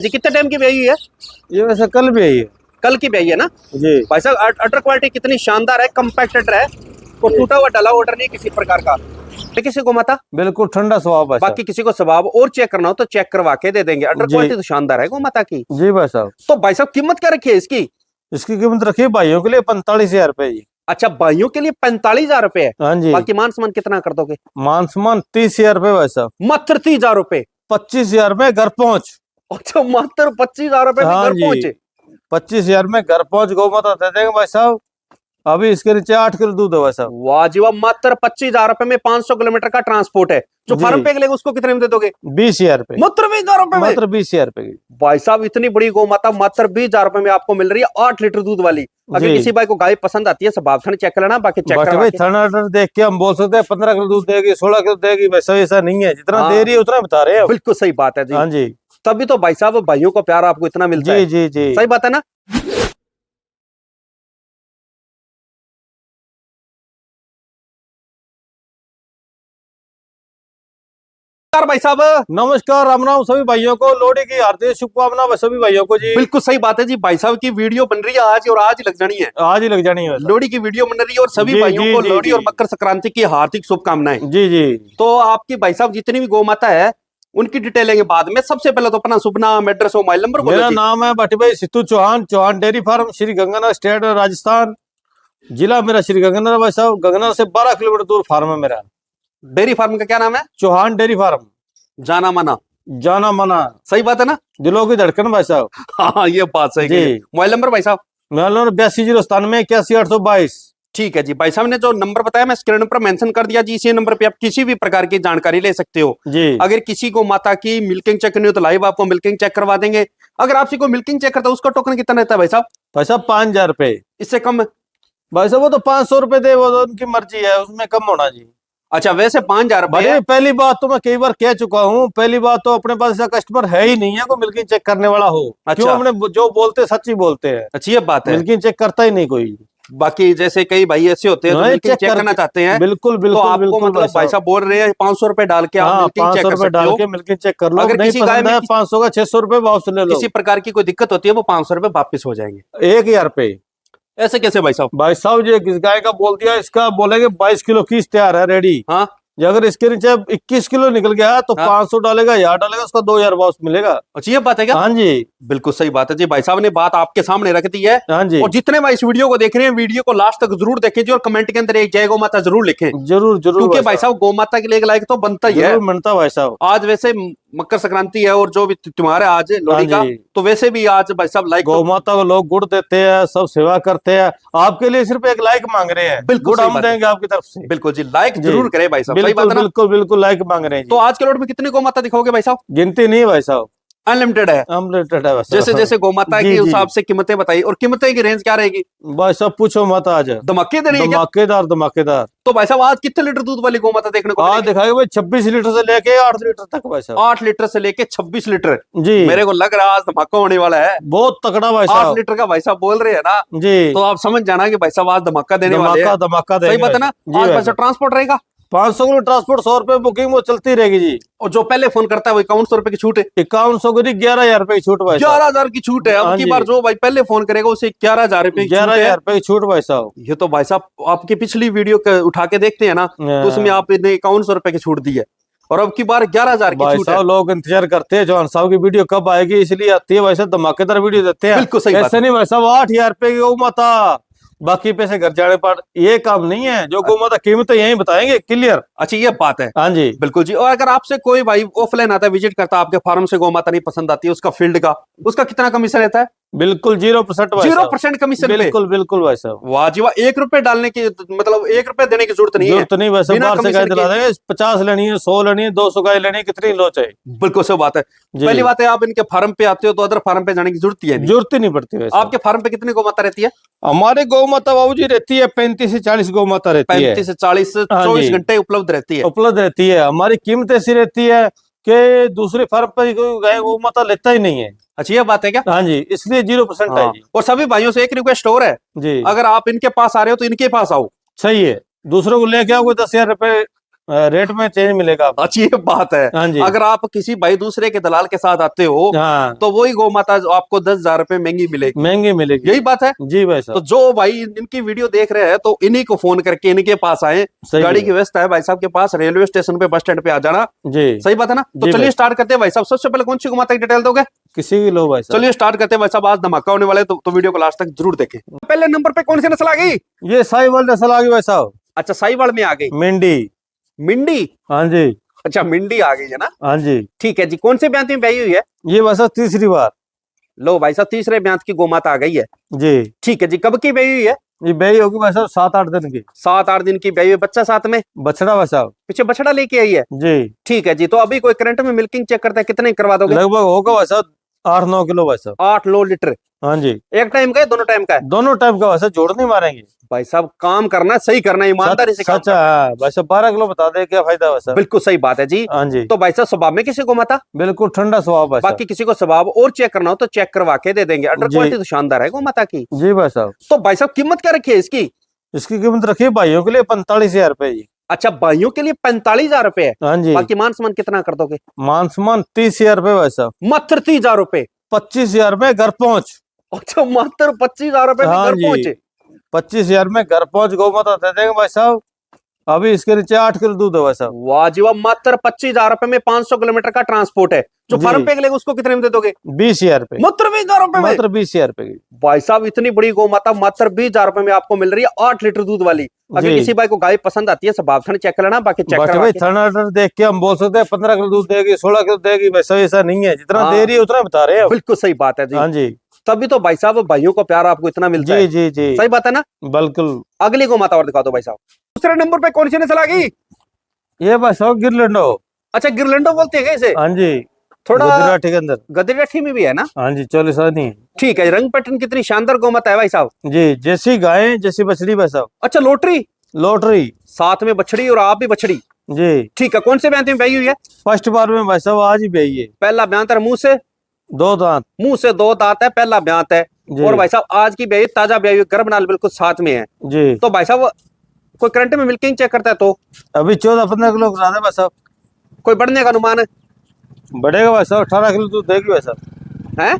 जी कितने टाइम की ब्याई है? ये वैसे कल भी आई है। कल की ब्याई है ना जी भाई साहब। अटर क्वालिटी कितनी शानदार है, कम्पैक्टेड है और टूटा हुआ डला ऑर्डर नहीं किसी प्रकार का। किसी को माता बिल्कुल ठंडा स्वभाव भाई बाकी साहब। किसी को स्वभाव और चेक करना हो तो चेक करवा के दे देंगे। अटर जी क्वालिटी तो शानदार है गो माता की। जी भाई साहब। तो भाई साहब कीमत क्या रखी है इसकी? इसकी कीमत रखी है भाइयों के लिए 45,000 रुपए जी। अच्छा भाइयों के लिए 45,000 रुपए है। हाँ जी। बाकी मान सम्मान कितना कर दोगे? मान सम्मान 30,000 रुपए भाई साहब। मात्र 30,000 रुपए। 25,000 में घर पहुंच। अच्छा मात्र 25,000 रुपए में हाँ घर जी। पहुंचे। 25,000 में घर पहुंच गौ माता दे देंगे भाई साहब। अभी इसके नीचे 8 किलो दूध है भाई साहब। वाह जी वाह, मात्र 25,000 रुपए में 500 किलोमीटर का ट्रांसपोर्ट है। जो जी। फार्म पे लेगा उसको कितने में दे दोगे? 20,000 रुपए। मात्र 20,000 रुपए में। मात्र 20,000 रुपए की। भाई साहब इतनी बड़ी गौ माता मात्र 20,000 रुपए में आपको मिल रही है 8 लीटर दूध वाली। अगर जी। किसी भाई को गाय पसंद आती है स्वभाव थाने चेक कर लेना, बाकी चेक बट करवा भाई के। थर्ड ऑर्डर देख के हम बोल सकते हैं 15 किलो दूध देगी, 16 किलो देगी, वैसा ऐसा नहीं है। जितना हाँ। दे रही है उतना बता रहे हैं। बिल्कुल सही बात है जी। हाँ जी तभी तो भाई साहब भाइयों को प्यार आपको इतना मिलता जी है। जी जी। सही बात है ना? नमस्कार भाई साहब। नमस्कार, राम राम सभी भाइयों को। लोहड़ी की हार्दिक शुभकामना सभी भाइयों को जी। बिल्कुल सही बात है जी। भाई साहब की वीडियो बन रही है आज और आज ही लग जानी है। आज ही लग जानी है। लोहड़ी की वीडियो बन रही है और सभी जी, भाइयों जी, को जी, लोहड़ी जी। और मकर संक्रांति की हार्दिक शुभकामनाएं। जी जी। तो आपकी भाई साहब जितनी भी गौ माता है उनकी डिटेल लेंगे बाद में। सबसे पहले तो अपना शुभ नाम, एड्रेस और मोबाइल नंबर बोलो मेरा जी। नाम है भट्टी भाई Sidhu Chauhan, Chauhan dairy farm, Shri Ganganagar, state Rajasthan. जिला मेरा श्री गंगानगर भाई साहब। गंगानगर से 12 किलोमीटर दूर फार्म है मेरा। डेयरी फार्म का क्या नाम है? Chauhan dairy farm. जाना माना। जाना माना। सही बात है ना? दिलों की धड़कन भाई साहब। हाँ ये बात सही जी। है। मोबाइल नंबर भाई साहब? मेरा नंबर 82,097 81,822। ठीक है जी। भाई साहब ने जो नंबर बताया मैं स्क्रीन पर मेंशन कर दिया जी। इसी नंबर पे आप किसी भी प्रकार की जानकारी ले सकते हो। जी। अगर किसी को माता की मिल्किंग चेक करनी हो तो लाइव आपको मिल्किंग चेक करवा देंगे। अगर आपसे कोई मिल्किंग चेक करता है उसका टोकन कितना रहता है भाई साहब? भाई साहब 5,000 रुपए। इससे कम? भाई साहब वो तो 500 रुपए दे, वो तो उनकी मर्जी है, उसमें कम होना जी। अच्छा वैसे 5,000 रुपए है। भाई पहली बात तो मैं कई बार कह चुका हूँ, पहली बात तो अपने पास ऐसा कस्टमर है ही नहीं है को मिल्किंग चेक करने वाला हो। अच्छा। क्यों? हमने जो बोलते सच ही बोलते हैं। अच्छी ये बात है। मिल्किंग चेक करता ही नहीं कोई। बाकी जैसे कई भाई ऐसे होते हैं जो नहीं, मिल्किंग चेक चेक करना करके- चाहते हैं। बिल्कुल तो बिल्कुल आपको बिल्कुल मतलब भाई साहब बोल रहे हैं 500 रुपए डाल के आप हाँ, मिल्किंग चेक 500 कर रुपए सकते डाल हो। के मिल्किंग चेक कर लो। अगर नहीं किसी गाय पसंद है में 500 का 600 रुपए वापस ले लो। किसी प्रकार की कोई दिक्कत होती है वो 500 रुपए वापिस हो जाएंगे। 1,000 रुपए। ऐसे कैसे भाई साहब? भाई साहब जी किस गाय का बोल दिया, इसका बोलेंगे 22 किलो कीस तैयार है रेडी। हाँ ये अगर इसके नीचे 21 किलो निकल गया तो हाँ। 500 डालेगा, 1,000 डालेगा, उसका 2,000 वापस मिलेगा। अच्छी ये बात है क्या? हाँ जी बिल्कुल सही बात है जी। भाई साहब ने बात आपके सामने रख दी है। हाँ जी। और जितने भाई इस वीडियो को देख रहे हैं वीडियो को लास्ट तक जरूर देखें जी और कमेंट के अंदर एक जय गौ माता जरूर लिखें। जरूर जरूर क्योंकि भाई साहब गौ माता के लिए एक लाइक तो बनता ही है। जरूर मनता भाई साहब। आज वैसे मकर संक्रांति है और जो भी त्योहार है आज लोहड़ी का, हाँ जी। तो वैसे भी आज भाई साहब लाइक गौ माता को लोग गुड़ देते हैं, सब सेवा करते हैं। आपके लिए सिर्फ एक लाइक मांग रहे हैं। बिल्कुल गुड़ सही हम बात है। देंगे आपकी तरफ से। बिल्कुल जी लाइक जी। जरूर करें भाई साहब। सही बात बिल्कुल है ना? बिल्कुल बिल्कुल लाइक मांग रहे हैं तो जी। आज के लोट में कितनी गौ माता दिखाओगे भाई साहब? गिनती नहीं भाई साहब, अनलिमिटेड है। अनलिमिटेड है वैसे। जैसे जैसे गौ माता जी, के जी। हिसाब से कीमतें बताई और कीमतें की रेंज क्या रहेगी? भाई साहब पूछो मत आज। धमाके देने हैं क्या? धमाकेदार धमाकेदार। तो भाई साहब आज कितने लीटर दूध वाली गौ माता देखने को आज मिलेगी? दिखाएगा भाई 26 लीटर से लेके 8 लीटर तक भाई साहब। 8 लीटर से लेके 26 लीटर। जी मेरे को लग रहा है आज धमाका होने वाला है। बहुत तगड़ा भाई 8 साहब। लीटर का भाई साहब बोल रहे हैं ना, जी तो आप समझ जाना कि भाई साहब आज धमाका देने वाले धमाका हैं। धमाका सही देंगे बात है ना? जी आज भाई भाई साहब ट्रांसपोर्ट रहेगा 500 किलो ट्रांसपोर्ट, 100 रुपए बुकिंग वो चलती रहेगी जी। और जो पहले फोन करता है वो 5100 रुपए की छूट है। 5100 की 11,000 रुपए की छूट भाई साहब। 11,000 की छूट है। अब हाँ की जी। बार जो भाई पहले फोन करेगा उसे 11,000 रुपए की छूट 11,000 है। रुपए की छूट भाई साहब। ये तो भाई साहब आपकी पिछली वीडियो उठा के देखते हैं ना, तो उसमें आपने 5100 रुपए की छूट दी है और अब की बार 11,000 की भाई छूट है। साहब लोग इंतजार करते हैं जवान साहब की वीडियो कब आएगी, इसलिए आती है भाई साहब। धमाकेदार वीडियो देते हैं। बिल्कुल सही बात ऐसे है। नहीं भाई साहब 8,000 रुपए की गौ माता, बाकी पैसे घर जाने पर, ये काम नहीं है। जो गौ माता कीमत यही बताएंगे क्लियर। अच्छा ये बात है। हाँ जी बिल्कुल जी। और अगर आपसे कोई भाई ऑफलाइन आता है, विजिट करता है आपके फार्म से, गौ माता नहीं पसंद आती है उसका फील्ड का, उसका कितना कमीशन रहता है? बिल्कुल 0% भाई साहब। 0% कमीशन पे। बिल्कुल बिल्कुल भाई साहब। वाह जी वाह। 1 रुपए डालने की मतलब 1 रुपए देने की जरूरत नहीं है। जरूरत नहीं भाई साहब, बिना बाहर से गाय कमीशन दिला के। देंगे। 50 लेनी है, 100 लेनी है, 200 गाय लेनी है, कितनी लो चाहिए। बिल्कुल सही बात है। जी। पहली बात है आप इनके फार्म पे आते हो तो अदर फार्म पे जाने की जरूरत ही है नहीं। जरूरत ही नहीं पड़ती वैसे। आपके फार्म पे कितनी गौ माता रहती है? हमारे गौ माता बाबूजी रहती है 35 से 40 गौ माता रहती है। 35 से 40 हाँ 24 जी। घंटे उपलब्ध रहती है। उपलब्ध रहती है। हमारी कीमत ऐसी रहती है कि दूसरे फार्म पर कोई गाय गौ माता लेता ही नहीं है। अच्छा ये बात है क्या? हाँ जी, इसलिए 0% है हाँ। जी। और सभी भाइयों से एक रिक्वेस्ट और है, जी अगर आप इनके पास आ रहे हो तो इनके पास आओ। सही है। दूसरों को लेके आओ, कोई 10,000 रुपए रेट में चेंज मिलेगा आपको। अच्छी ये बात है। हाँ जी। अगर आप किसी भाई दूसरे के दलाल के साथ आते हो हाँ, तो वही गौ माता जो आपको 10,000 रुपए महंगी मिलेगी। महंगी मिलेगी। यही बात है। जी भाई तो साहब। जो भाई इनकी वीडियो देख रहे हैं तो इन्हीं को फोन करके इनके पास आए। सही गाड़ी है। की व्यवस्था है भाई साहब के पास, रेलवे स्टेशन पे, बस स्टैंड पे आ जाना। जी, सही बात है ना। तो जी चलिए भाई। स्टार्ट करते हैं भाई साहब। सबसे पहले कौन सी गौ माता की डिटेल दोगे? किसी की लो भाई साहब। चलिए स्टार्ट करते हैं भाई साहब। आज धमाका होने वाला है तो वीडियो को लास्ट तक जरूर देखें। पहले नंबर पे कौन सी नस्ल आ गई? ये साहिवाल नस्ल आ गई भाई साहब। अच्छा, साहिवाल में आ गई। मेंढी। मिंडी। हाँ जी। अच्छा, मिंडी आ गई है ना। हाँ जी। ठीक है जी। कौन से ब्यांत में ब्याई हुई है? ये भाई साहब तीसरी बार। लो भाई साहब, तीसरे ब्यांत की गौ माता आ गई है। जी। ठीक है जी। कब की ब्याई हुई है? ये बेई होगी भाई साहब 7-8 दिन की। 7-8 दिन की ब्याई हुई। बच्चा साथ में? बछड़ा भाई साहब। पीछे बछड़ा लेके आई है। जी। ठीक है जी। तो अभी कोई करंट में मिल्किंग चेक करता है, कितने करवा दोगे? लगभग होगा भाई साहब 8-9 किलो भाई साहब। 8 लीटर। हाँ जी। एक टाइम का है, दोनों टाइम का है? दोनों टाइप का भाई साहब, जोड़ नहीं मारेंगे। भाई साहब काम करना है, सही करना है, ईमानदारी से काम सच है। हाँ, भाई साहब 12 किलो बता दे, क्या फायदा भाई साहब। बिल्कुल सही बात है जी। हाँ जी। तो भाई साहब स्वभाव में किसी को माता, बिल्कुल ठंडा स्वभाव भाई साहब। बाकी किसी को स्वभाव और चेक करना हो तो चेक करवा के दे देंगे। अंडर जी। क्वालिटी तो शानदार है गौ माता की। जी भाई साहब। तो भाई साहब कीमत क्या रखी है इसकी? इसकी कीमत रखी है भाइयों के लिए 45,000 रुपए जी। अच्छा, भाइयों के लिए 45,000 रुपए है। हाँ जी। बाकी मान सम्मान कितना कर दोगे? मान सम्मान 30,000 रुपए भाई साहब। मात्र 30,000 रुपए। 25,000 में घर पहुंच। अच्छा, मात्र 25,000 रुपए में हाँ घर जी। पहुंचे। 25,000 में घर पहुंच गौ माता दे देंगे भाई साहब। अभी इसके नीचे 8 किलो दूध है भाई साहब। वाह जी वाह। मात्र 25,000 रुपए में 500 किलोमीटर का ट्रांसपोर्ट है। जो जी। फार्म पे लेगा उसको कितने में दे दोगे? 20,000 रुपए। मात्र 20,000 रुपए में। मात्र 20,000 रुपए की। भाई साहब इतनी बड़ी गौ माता मात्र 20,000 रुपए में आपको मिल रही है, 8 लीटर दूध वाली। अगर जी। किसी भाई को गाय पसंद आती है स्वभाव थन चेक कर लेना, बाकी चेक बट करवा भाई के। थर्ड ऑर्डर देख के हम बोल सकते हैं 15 किलो दूध देगी, 16 किलो देगी, वैसा ऐसा नहीं है। जितना हाँ। दे रही है उतना बता रहे हैं हम। बिल्कुल सही बात है जी। हाँ जी। तभी तो भाई साहब भाइयों को प्यार आपको इतना मिलता जी है। जी जी। सही बात है ना। बिल्कुल। अगली गौ माता और दिखा दो भाई साहब। दूसरे नंबर पे कौन सी नस्ल आ गई? ये भाई साहब गिरलैंडो। अच्छा, गिरलैंडो बोलते हैं क्या इसे? हाँ जी। थोड़ा गुजराती के अंदर। गदरियाठी में भी है ना। हाँ जी, 40 नहीं। ठीक है। रंग पैटर्न कितनी शानदार गौ माता है भाई साहब। जी, जैसी गाय जैसी बछड़ी भाई साहब। अच्छा, लोटरी लॉटरी। साथ में बछड़ी और आप भी बछड़ी। जी। ठीक है। कौन से ब्यांत में ब्याई हुई है? फर्स्ट बार में भाई साहब आज ही बेई है। पहला ब्यांत है, मुंह से 2 दांत। मुंह से 2 दांत है, पहला ब्यांत है। जी। और भाई साहब आज की ब्याई ताजा ब्याई हुई, गर्भ नाल बिल्कुल साथ में है। जी। तो भाई साहब कोई करंट में मिल्किंग चेक करता है तो अभी 14-15 किलो करा दे भाई साहब। कोई बढ़ने का अनुमान है? बढ़ेगा भाई साहब, 18 किलो दूध देगी भाई साहब। हैं?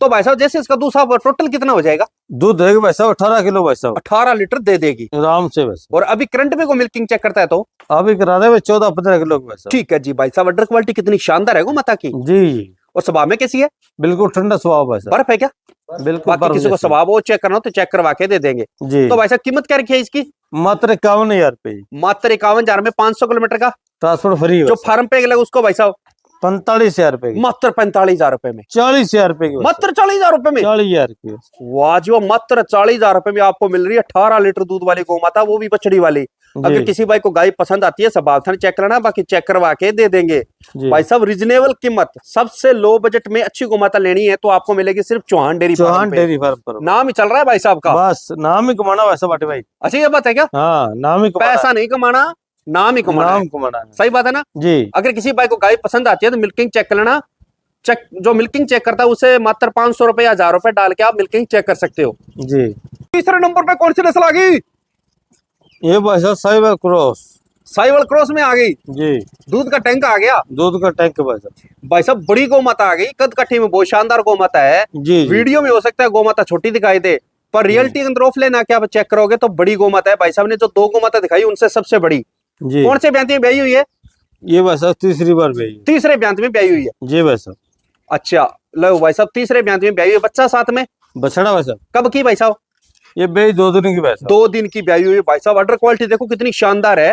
तो भाई साहब जैसे इसका दूध साहब टोटल कितना हो जाएगा? दूध देगी भाई साहब 18 किलो भाई साहब। 18 लीटर दे देगी आराम से भाई साहब। और अभी करंट में को मिल्किंग चेक करता है तो अभी करा दे भाई 14-15 किलो की भाई साहब। ठीक है जी। भाई साहब अडर क्वालिटी कितनी शानदार है गो माता की। जी। और स्वभाव में कैसी है? बिल्कुल ठंडा स्वभाव भाई साहब। बर्फ है क्या? बिल्कुल बाकी किसी को जैसी। स्वभाव हो चेक करना हो तो चेक करवा के दे देंगे। जी। तो भाई साहब कीमत क्या रखी है इसकी? मात्र 51,000 रुपए। मात्र 51,000 में 500 किलोमीटर का ट्रांसपोर्ट फ्री जो फार्म पे लगा उसको भाई साहब 45,000 रुपए की। मात्र 45,000 रुपए में। 40,000 रुपए की। मात्र 40,000 रुपए में। 40,000 की। वाह जी वाह। मात्र 40,000 रुपए में आपको मिल रही है 18 लीटर दूध वाली गौ माता, वो भी बछड़ी वाली। अगर किसी भाई को गाय पसंद आती है स्वभाव थन चेक करना, बाकी चेक करवा के दे देंगे। जी। भाई साहब रिजनेबल कीमत, सबसे लो बजट में अच्छी गौ माता लेनी है तो आपको मिलेगी सिर्फ चौहान डेयरी फार्म चौहान पे। डेयरी फार्म पर नाम ही चल रहा है भाई साहब का। बस नाम ही कमाना वैसा बाटे भाई। अच्छा ये बात है क्या? हाँ, नाम ही कमाना। पैसा नहीं कमाना, नाम ही कमाना है। नाम कमाना है। सही बात है ना। जी। अगर किसी भाई को गाय पसंद आती है तो मिल्किंग चेक कर लेना। चेक जो मिल्किंग चेक करता है उसे मात्र 500 रुपए या 1,000 रुपए डाल के आप मिल्किंग चेक कर सकते हो। जी। तीसरे नंबर पे कौन सी नस्ल आ गई? ये भाई साहब साहिवाल क्रॉस। साहिवाल क्रॉस में आ गई। जी। दूध का टैंक आ गया। दूध का टैंक भाई साहब। भाई साहब बड़ी गौ माता आ गई, कद कट्ठी में बहुत शानदार गौ माता है। जी। वीडियो में हो सकता है गौ माता छोटी दिखाई दे, पर रियलिटी के अंदर ऑफलाइन आके आप चेक करोगे तो बड़ी गौ माता है। भाई साहब ने जो 2 गौ माता दिखाई उनसे सबसे बड़ी। जी। कौन से ब्यांत में ब्याई हुई है? ये भाई साहब तीसरी बार बेई है। तीसरे ब्यांत में ब्याई हुई है। जी भाई साहब। अच्छा लो भाई साहब तीसरे ब्यांत में ब्याई हुई है, बच्चा साथ में। बछड़ा भाई साहब। कब की भाई साहब? ये बेई 2 दिन की भाई साहब। 2 दिन की ब्याई हुई है। भाई साहब अडर क्वालिटी देखो कितनी शानदार है।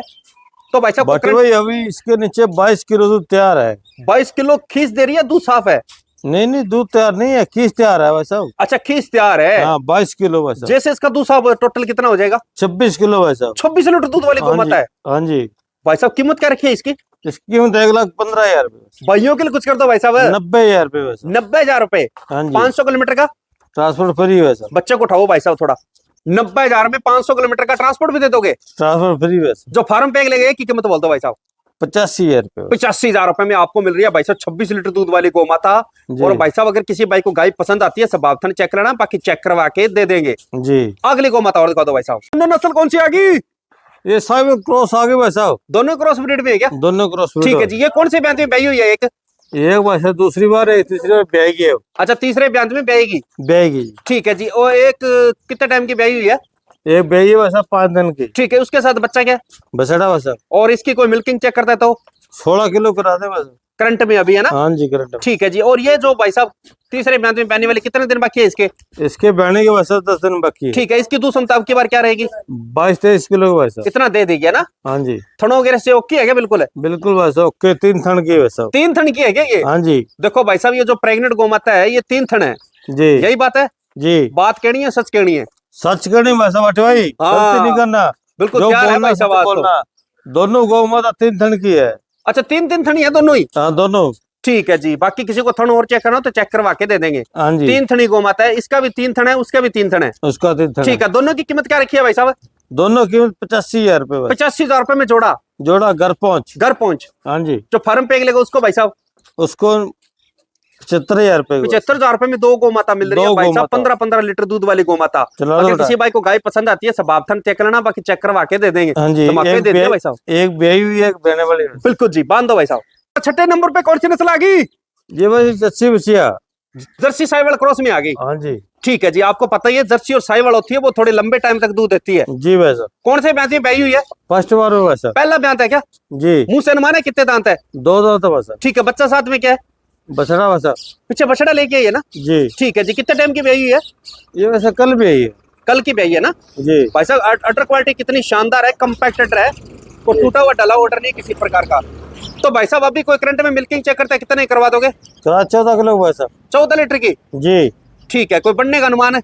तो भाई साहब बाकी भाई अभी इसके नीचे 22 किलो दूध तैयार है। 22 किलो खींच दे रही है, दूध साफ है। नहीं नहीं, दूध तैयार नहीं है, खींच तैयार है भाई साहब। अच्छा खींच तैयार है। हाँ, 22 किलो भाई साहब। जैसे इसका दूध साहब टोटल कितना हो जाएगा? 26 किलो भाई साहब। 26 लीटर दूध वाली गौ हाँ माता जी। है। हाँ जी। भाई साहब कीमत क्या रखी है इसकी? इसकी कीमत 1,15,000 रुपए। भाइयों के लिए कुछ कर दो भाई साहब। 90,000 रुपए भाई साहब। 90,000 रुपए। हाँ जी। 500 किलोमीटर का ट्रांसपोर्ट फ्री भाई साहब। बच्चे को उठाओ भाई साहब थोड़ा। 90,000 में 500 किलोमीटर का ट्रांसपोर्ट भी दे दोगे? ट्रांसपोर्ट फ्री भाई साहब। जो फार्म पे लगे की कीमत बोल दो भाई साहब। 85,000 रुपए। 85,000 रुपए में आपको मिल रही है भाई साहब 26 लीटर दूध वाली गौ माता। जी। और भाई साहब अगर किसी भाई को गाय पसंद आती है स्वभाव थन चेक करना, बाकी चेक करवा के दे देंगे। जी। अगली गौ माता और दिखा दो भाई साहब। नस्ल कौन सी आ गई? ये साहिवाल क्रॉस आ गए भाई साहब, दोनों क्रॉस ब्रीड में है क्या? दोनों क्रॉस। ठीक है जी। ये कौन से ब्यांत में ब्याई हुई है? एक भाई साहब दूसरी बार है, तीसरी बार ब्याएगी है। अच्छा, तीसरे ब्यांत में ब्याएगी। ब्याएगी। ठीक है जी। और एक कितने टाइम की ब्याई हुई है? एक ब्याई है भाई साहब 5 दिन की। ठीक है, उसके साथ बच्चा क्या? बछड़ा भाई साहब। और इसकी कोई मिल्किंग चेक करता है तो 16 किलो करा दे भाई साहब, करंट में अभी है ना? हाँ जी करंट। ठीक है जी। और ये जो भाई साहब तीसरे ब्यांत में ब्याने वाले कितने दिन बाकी है इसके? इसके बहने के भाई साहब 10 दिन बाकी है। ठीक है, इसकी दूध क्षमता की बार क्या रहेगी? 22-23 किलो के भाई साहब। इतना दे देगी है ना? हाँ जी थनों वगैरह से ओके है क्या? बिल्कुल है। बिल्कुल भाई साहब, ओके। 3 थन की है भाई साहब। 3 थन की है क्या ये? हाँ जी देखो भाई साहब, ये जो प्रेग्नेंट गोमाता है ये 3 थन है। जी यही बात है? जी। बात कहनी है, सच कहनी है? सच करनी भाई साहब, अट भाई गलती नहीं करना। बिल्कुल जो तैयार है बोलना भाई साहब सच आज तो। बोलना। दोनों गौ माता 3 थन की है। अच्छा, 3 थनी है दोनों ही? हाँ दोनों। ठीक है जी। बाकी किसी को थन और चेक करना हो तो चेक करवा के दे देंगे। हाँ जी 3 थनी गोमाता है, इसका भी 3 थन है, उसका भी 3 थन है। उसका 3 थन। ठीक है। दोनों की कीमत क्या रखी है भाई साहब? दोनों कीमत 85,000 रुपए भाई। 85,000 रुपए में जोड़ा? जोड़ा घर पहुंच। घर पहुंच। हाँ जी। जो फार्म पे लेगा उसको भाई साहब? उसको 75,000 रुपए। 75,000 रुपए में 2 गोमाता मिल रही है भाई साहब। 15-15 लीटर दूध वाली गोमाता। अगर किसी भाई को गाय पसंद आती है सबाब थन चेक करना, बाकी चेक करवा के दे देंगे। हाँ जी। दे दिया भाई साहब। एक ब्याई हुई है, एक बहने वाली। बिल्कुल जी, बांध दो भाई साहब। छठे नंबर पे कौन सी नस्ल आ गई? ये भाई जर्सी बचिया। जर्सी साहिवाल क्रॉस में आ गई। हाँ जी ठीक है जी। आपको पता ही है जर्सी और साहिवाल होती है वो थोड़े लंबे टाइम तक दूध देती है। जी भाई साहब। कौन से ब्यांत में ब्याई हुई है? फर्स्ट बार हुआ भाई साहब। पहला ब्यांत है क्या? जी। मुंह से अनुमान है कितने दांत है? 2 दांत भाई साहब। ठीक है। बच्चा साथ में क्या है? बछड़ा भाई साहब। पीछे बछड़ा लेके आई है ना? जी। ठीक है जी। कितने टाइम की ब्याई हुई है? ये वैसे कल भी आई है। कल की ब्याई है ना? जी भाई साहब अटर क्वालिटी कितनी शानदार है, कंपैक्टेड है, कोई टूटा हुआ डला ऑर्डर नहीं किसी प्रकार का। तो भाई साहब अभी कोई करंट में मिल्किंग चेक करता है, कितने करवा दोगे? 14 किलो भाई साहब। 14 लीटर की। जी। ठीक है। कोई बढ़ने का अनुमान है?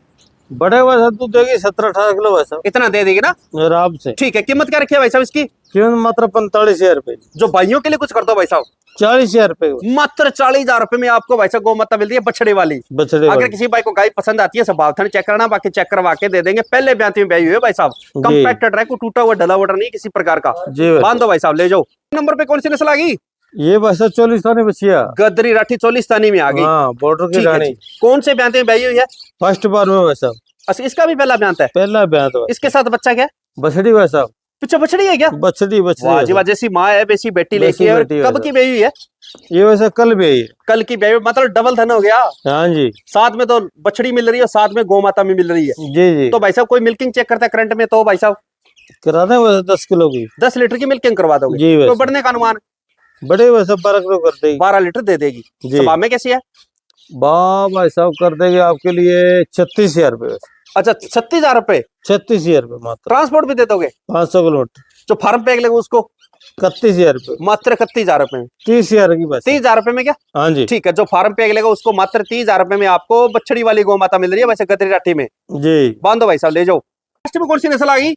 बड़े भाई साहब दूध देगी 17-18 किलो भाई साहब। इतना दे देगी ना? आराम से। ठीक है। कीमत क्या रखी है भाई साहब इसकी? कीमत मात्र 45,000 रुपए। जो भाइयों के लिए कुछ कर दो भाई साहब। 40,000 रुपए। मात्र 40,000 रुपए में आपको भाई साहब गोमाता मिल रही है बछड़े वाली। बछड़े अगर वाली। किसी भाई को गाय पसंद आती है स्वभाव थन चेक करना, बाकी चेक करवा के दे देंगे। पहले ब्यांत में ब्याई हुई है भाई साहब, कंपैक्टेड है, कोई टूटा हुआ डला ऑर्डर नहीं किसी प्रकार का। जी बांध दो भाई साहब, ले जाओ। नंबर पे कौन सी नस्ल आ गई? ये भाई साहब 44 बचिया। गदरी राठी चोलिस्तानी में आ गई। हाँ बॉर्डर की ठीक है रानी। जी। कौन से ब्यांत में ब्याई हुई है? फर्स्ट बार में भाई साहब। अच्छा, इसका भी पहला ब्यांत है? पहला ब्यात भाई। इसके साथ बच्चा क्या है? बछड़ी भाई साहब। पीछे बछड़ी है क्या? बछड़ी वाह जी वाह, जैसी माँ है वैसी बेटी वैसी लेके है। और बेटी है कब सर। की ब्याई हुई है? ये वैसे कल भी आई है। कल की ब्याई, मतलब डबल धन हो गया। हाँ जी साथ में तो बछड़ी मिल रही है, साथ में गोमाता में मिल रही है। जी जी। तो भाई साहब कोई मिल्किंग चेक करता है करंट में तो भाई साहब करा दें वैसे 10 किलो की। 10 लीटर की मिल्किंग करवा दोगे? जी तो वैसे। बढ़ने का अनुमान? बड़े वैसे 12 किलो कर देगी। 12 लीटर दे देगी। जी। स्वभाव में कैसी है? भाई साहब कर देंगे आपके लिए 36,000 रुपए। अच्छा, 36,000 रुपए। 36,000 रुपए मात्र। ट्रांसपोर्ट भी दे दोगे? 500 किलोमीटर। जो फार्म पे लगेगा उसको? 31,000 रुपए। मात्र 31,000 रुपए में। 30,000 की बस। 30,000 रुपए में क्या? हाँ जी ठीक है। जो फार्म पे लगेगा उसको मात्र 30,000 रुपए में आपको बछड़ी वाली गोमाता मिल रही है वैसे गदरी राठी में। जी। बांधो भाई साहब, ले जाओ। लास्ट में कौन सी नस्ल आ गई?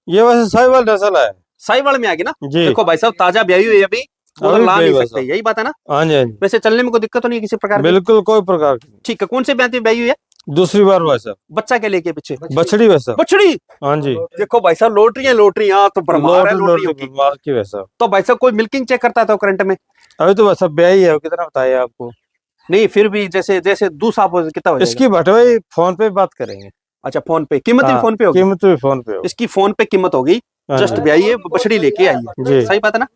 ये वैसे साहिवाल नस्ल है। साहिवाल में आ गई ना? जी। देखो भाई साहब ताजा ब्याई हुई है अभी, वो अभी ला ब्याई नहीं हुआ सकते, साहब। यही बात है ना? हाँ जी हाँ जी। वैसे चलने में कोई दिक्कत तो नहीं किसी प्रकार की? बिल्कुल कोई प्रकार की। ठीक है। कौन से ब्यांत में ब्याई हुई है? दूसरी बार वैसा। बच्चा के लेके पीछे? बछड़ी वैसा। बछड़ी। हाँ जी। देखो भाई साहब लोटरी हाँ तो भरमार है लोटरियों की। मार की वैसा। तो भाई साहब कोई मिल्किंग चेक करता था करंट में? अभी तो वैसा ब्याई है, कितना बताया आपको? नहीं, फिर भी जैसे जैसे दूसरा कितना हो जाएगा? इसकी भटवाई फोन पे बात करेंगे। अच्छा, फोन पे कीमत भी हाँ, फोन पे होगी? कीमत भी फोन पे हो। इसकी फोन पे कीमत होगी। हाँ जस्ट जी। ब्याई है, बछड़ी लेके आई है। जी। सही बात है ना?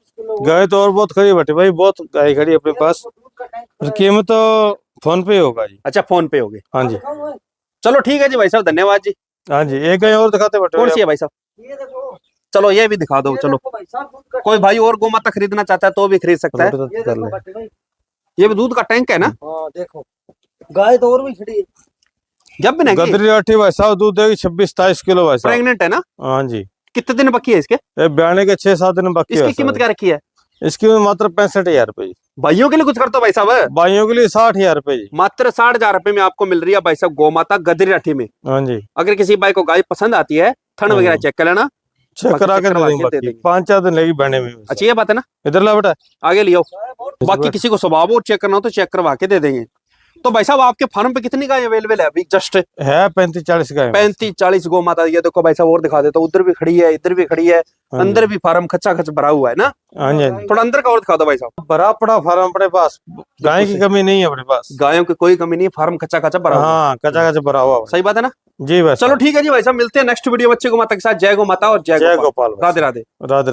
गाय तो और बहुत खड़ी बटे भाई, बहुत गाय खड़ी अपने पास। कीमत तो फोन पे ही होगा जी। अच्छा, फोन पे होगी। हाँ जी चलो ठीक है जी भाई साहब, धन्यवाद जी। हाँ जी। एक गाय और दिखाते बटे। कौन सी है भाई साहब? चलो ये भी दिखा दो। चलो कोई भाई और गोमाता खरीदना चाहता है तो भी खरीद सकता है। कर ले। ये भी दूध का टैंक है ना? हाँ देखो, गाय तो और भी खड़ी है। जब भी नहीं गदरी राठी भाई साहब दूध देगी 26-27 किलो भाई साहब। प्रेग्नेंट है ना? हाँ जी। कितने दिन बाकी है इसके? ये ब्याने के 6-7 दिन बाकी है इसकी भाई कीमत साहब। क्या रखी है? इसकी कीमत मात्र 65,000 रुपए जी। भाइयों के लिए कुछ कर दो भाई साहब। भाइयों के लिए 60,000 रुपए जी। मात्र 60,000 रुपए में आपको मिल रही है भाई साहब गोमाता गदरी राठी में। हाँ जी। अगर किसी भाई को गाय पसंद आती है, थन वगैरह चेक कर लेना, चेक बाकी करा चेक करवा के के दे दे देंगे। 5-4 दिन लगी बहने में। अच्छी ये बात है ना? इधर ला बेटा। आगे लियो। बाकी किसी को स्वभाव और चेक करना हो तो चेक करवा के दे देंगे। तो भाई साहब आपके फार्म पे कितनी गाय अवेलेबल है अभी जस्ट? है 35-40 गाय। 35-40 गौ माता। ये देखो भाई साहब और दिखा देता हूँ, उधर भी खड़ी है, इधर भी खड़ी है, अंदर भी फार्म खच्चा खच भरा हुआ है ना। हाँ जी, हाँ जी। थोड़ा अंदर का और दिखा दो भाई साहब। भरा पड़ा फार्म अपने पास, गाय की कमी नहीं है अपने पास। गायों की कोई कमी नहीं है, फार्म खच्चा खचा भरा हुआ है। हाँ, कच्चा कच्चा भरा हुआ। सही बात है ना जी भाई। चलो ठीक है जी भाई साहब, मिलते हैं नेक्स्ट वीडियो बच्चे गौ माता के साथ। जय गौ माता और जय गोपाल। राधे राधे। राधे राधे।